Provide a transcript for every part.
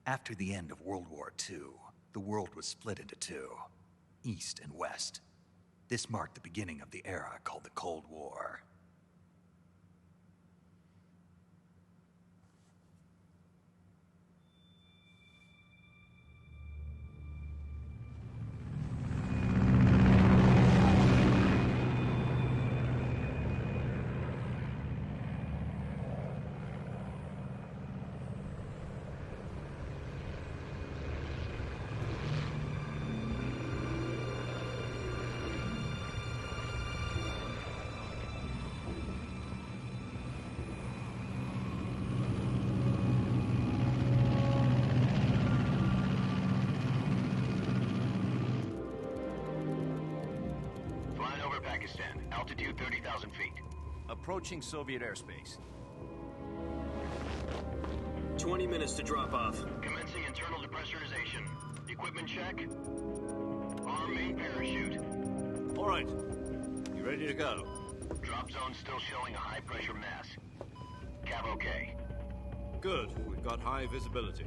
After the end of World War II, the world was split into two, East and West. This marked the beginning of the era called the Cold War. Altitude 30,000 feet. Approaching Soviet airspace. 20 minutes to drop off. Commencing internal depressurization. Equipment check. Arm main parachute. All right. You ready to go? Drop zone still showing a high pressure mass. Cav okay. Good. We've got high visibility.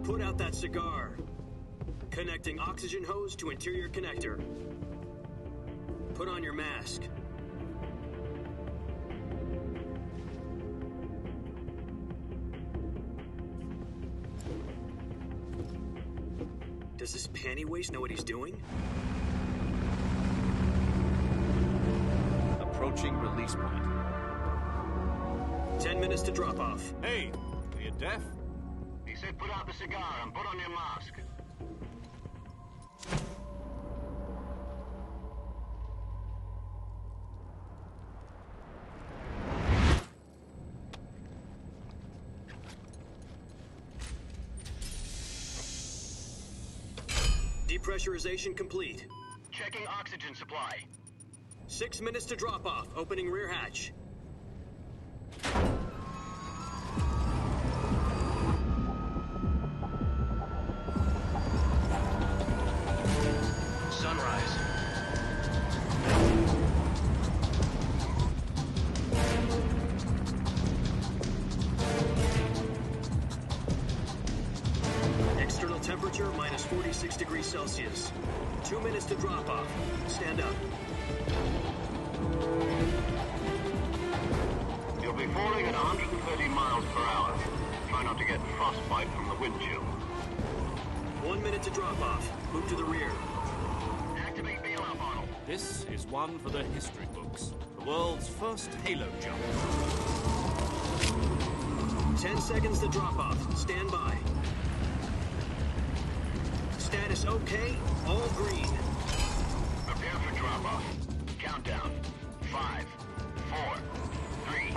Put out that cigar. Connecting oxygen hose to interior connector. Put on your mask. Does this panty waste know what he's doing? Approaching release point. 10 minutes to drop off. Hey, are you deaf? He said put out the cigar and put on your mask. Depressurization complete. Checking oxygen supply. 6 minutes to drop off. Opening rear hatch. Sunrise. External temperature minus 46 degrees Celsius. 2 minutes to drop off. Stand up. You'll be falling at 130 miles per hour. Try not to get frostbite from the wind chill. 1 minute to drop off. Move to the rear. Activate bailout model. This is one for the history books. The world's first halo jump. 10 seconds to drop off. Stand by. Status okay. All green. Prepare for drop off. Countdown. 5, 4, 3,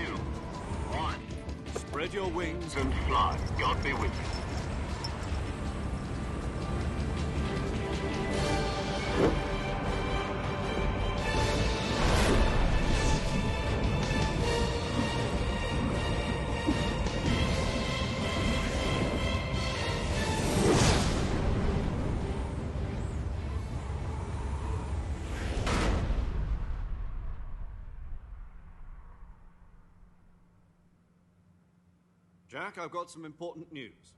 2, 1. Spread your wings And fly. God be with you. Jack, I've got some important news.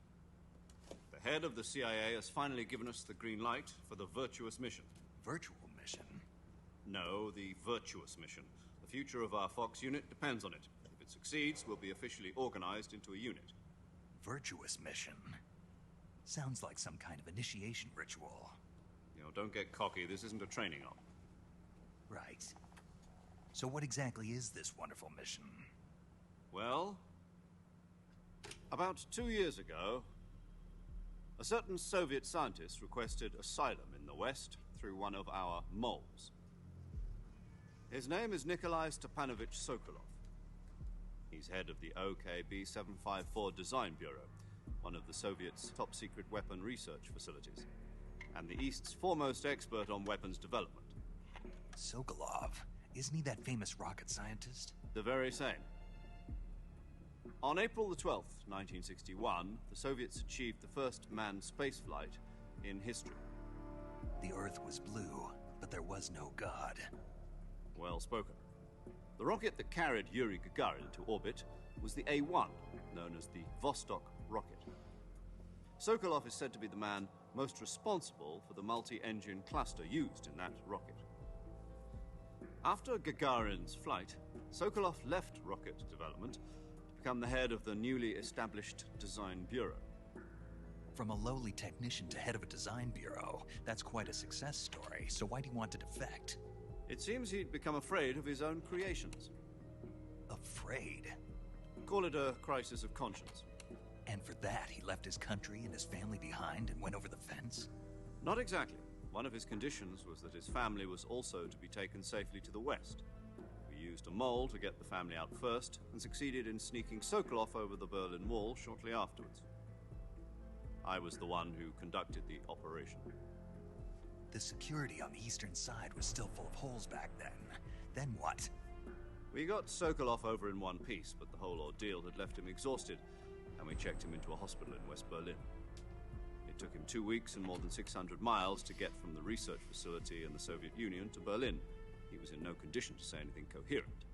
The head of the CIA has finally given us the green light for the Virtuous mission. Virtual mission? No, the Virtuous mission. The future of our Fox unit depends on it. If it succeeds, we'll be officially organized into a unit. Virtuous mission? Sounds like some kind of initiation ritual. You know, don't get cocky. This isn't a training op. Right. So what exactly is this wonderful mission? Well, about 2 years ago, a certain Soviet scientist requested asylum in the West through one of our moles. His name is Nikolai Stepanovich Sokolov. He's head of the OKB 754 Design Bureau, one of the Soviets' top-secret weapon research facilities, and the East's foremost expert on weapons development. Sokolov? Isn't he that famous rocket scientist? The very same. On April the 12th, 1961, the Soviets achieved the first manned spaceflight in history. The Earth was blue, but there was no God. Well spoken. The rocket that carried Yuri Gagarin into orbit was the A-1, known as the Vostok rocket. Sokolov is said to be the man most responsible for the multi-engine cluster used in that rocket. After Gagarin's flight, Sokolov left rocket development to become the head of the newly established Design Bureau. From a lowly technician to head of a design bureau, that's quite a success story, so why'd he want to defect? It seems he'd become afraid of his own creations. Afraid? Call it a crisis of conscience. And for that, he left his country and his family behind and went over the fence? Not exactly. One of his conditions was that his family was also to be taken safely to the west. We used a mole to get the family out first, and succeeded in sneaking Sokolov over the Berlin Wall shortly afterwards. I was the one who conducted the operation. The security on the eastern side was still full of holes back then. Then what? We got Sokolov over in one piece, but the whole ordeal had left him exhausted, and we checked him into a hospital in West Berlin. It took him 2 weeks and more than 600 miles to get from the research facility in the Soviet Union to Berlin. He was in no condition to say anything coherent.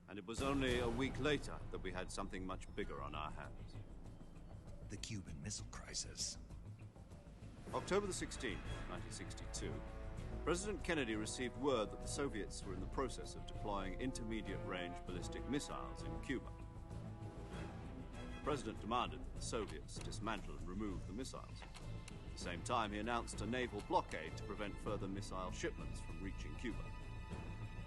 And it was only a week later that we had something much bigger on our hands. The Cuban Missile Crisis. October the 16th, 1962, President Kennedy received word that the Soviets were in the process of deploying intermediate-range ballistic missiles in Cuba. The President demanded that the Soviets dismantle and remove the missiles. At the same time, he announced a naval blockade to prevent further missile shipments from reaching Cuba.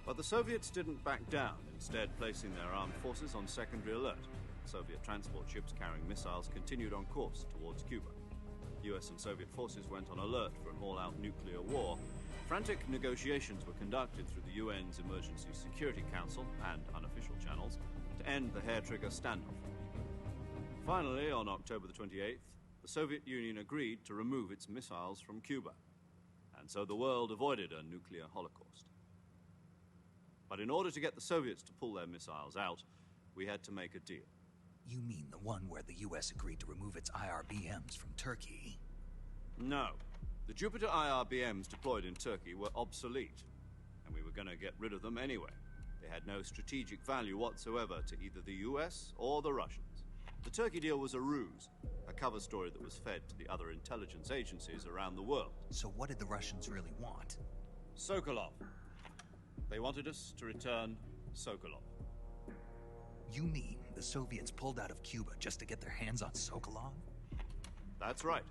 But the Soviets didn't back down, instead placing their armed forces on secondary alert. Soviet transport ships carrying missiles continued on course towards Cuba. US and Soviet forces went on alert for an all-out nuclear war. Frantic negotiations were conducted through the UN's Emergency Security Council and unofficial channels to end the hair-trigger standoff. Finally, on October the 28th, the Soviet Union agreed to remove its missiles from Cuba, and so the world avoided a nuclear holocaust. But in order to get the Soviets to pull their missiles out, we had to make a deal. You mean the one where the US agreed to remove its IRBMs from Turkey? No. The Jupiter IRBMs deployed in Turkey were obsolete, and we were going to get rid of them anyway. They had no strategic value whatsoever to either the US or the Russians. The Turkey deal was a ruse, a cover story that was fed to the other intelligence agencies around the world. So what did the Russians really want? Sokolov. They wanted us to return Sokolov. You mean the Soviets pulled out of Cuba just to get their hands on Sokolov? That's right.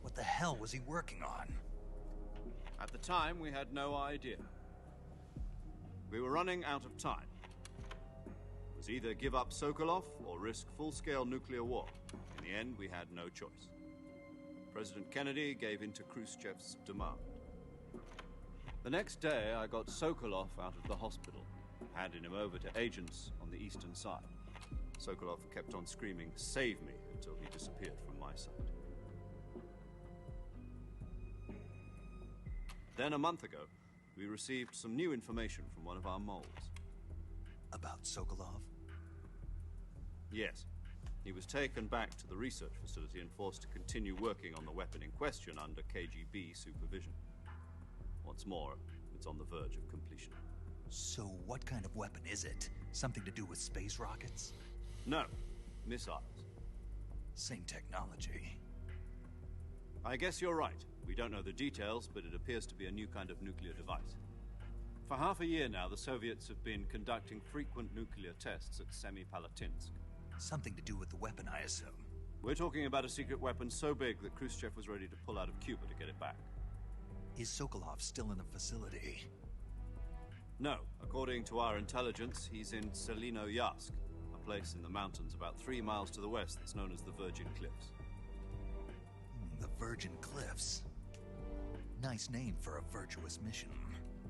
What the hell was he working on? At the time, we had no idea. We were running out of time. It was either give up Sokolov or risk full-scale nuclear war. In the end, we had no choice. President Kennedy gave in to Khrushchev's demand. The next day, I got Sokolov out of the hospital, handing him over to agents on the eastern side. Sokolov kept on screaming, "Save me," until he disappeared from my sight. Then, a month ago, we received some new information from one of our moles. About Sokolov? Yes. He was taken back to the research facility and forced to continue working on the weapon in question under KGB supervision. What's more, it's on the verge of completion. So what kind of weapon is it? Something to do with space rockets? No. Missiles. Same technology. I guess you're right. We don't know the details, but it appears to be a new kind of nuclear device. For half a year now, the Soviets have been conducting frequent nuclear tests at Semipalatinsk. Something to do with the weapon, I assume. We're talking about a secret weapon so big that Khrushchev was ready to pull out of Cuba to get it back. Is Sokolov still in the facility? No. According to our intelligence, he's in Selino-Yarsk, a place in the mountains about 3 miles to the west that's known as the Virgin Cliffs. The Virgin Cliffs. Nice name for a virtuous mission.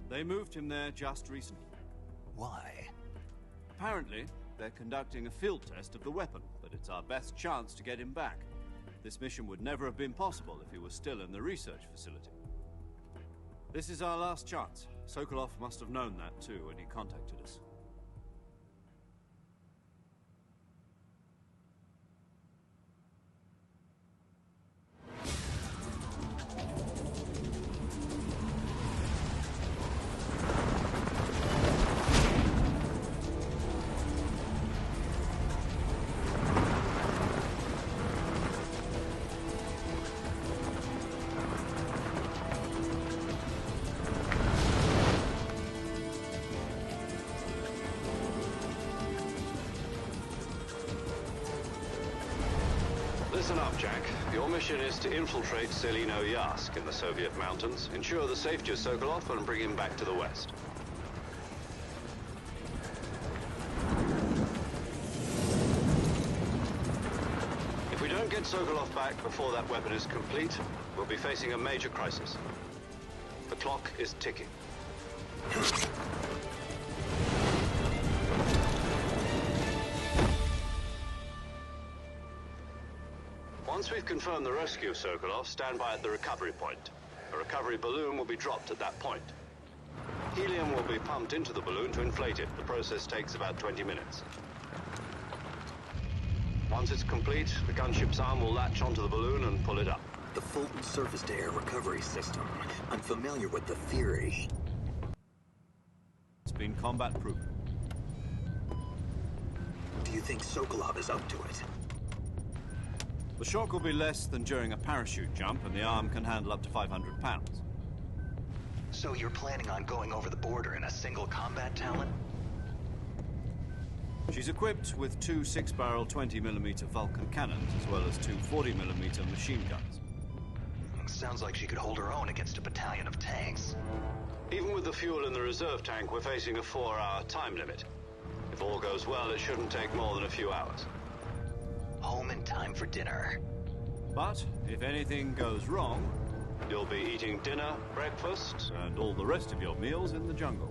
They moved him there just recently. Why? Apparently, they're conducting a field test of the weapon, but it's our best chance to get him back. This mission would never have been possible if he was still in the research facility. This is our last chance. Sokolov must have known that too when he contacted us. Listen up, Jack. Your mission is to infiltrate Selino Yask in the Soviet mountains, ensure the safety of Sokolov, and bring him back to the West. If we don't get Sokolov back before that weapon is complete, we'll be facing a major crisis. The clock is ticking. Once we've confirmed the rescue of Sokolov, stand by at the recovery point. A recovery balloon will be dropped at that point. Helium will be pumped into the balloon to inflate it. The process takes about 20 minutes. Once it's complete, the gunship's arm will latch onto the balloon and pull it up. The Fulton surface-to-air recovery system. I'm familiar with the theory. It's been combat-proven. Do you think Sokolov is up to it? The shock will be less than during a parachute jump, and the arm can handle up to 500 pounds. So you're planning on going over the border in a single combat talon? She's equipped with two 6-barrel 20mm Vulcan cannons, as well as two 40mm machine guns. Sounds like she could hold her own against a battalion of tanks. Even with the fuel in the reserve tank, we're facing a 4-hour time limit. If all goes well, it shouldn't take more than a few hours. Home in time for dinner. But if anything goes wrong, you'll be eating dinner, breakfast, and all the rest of your meals in the jungle.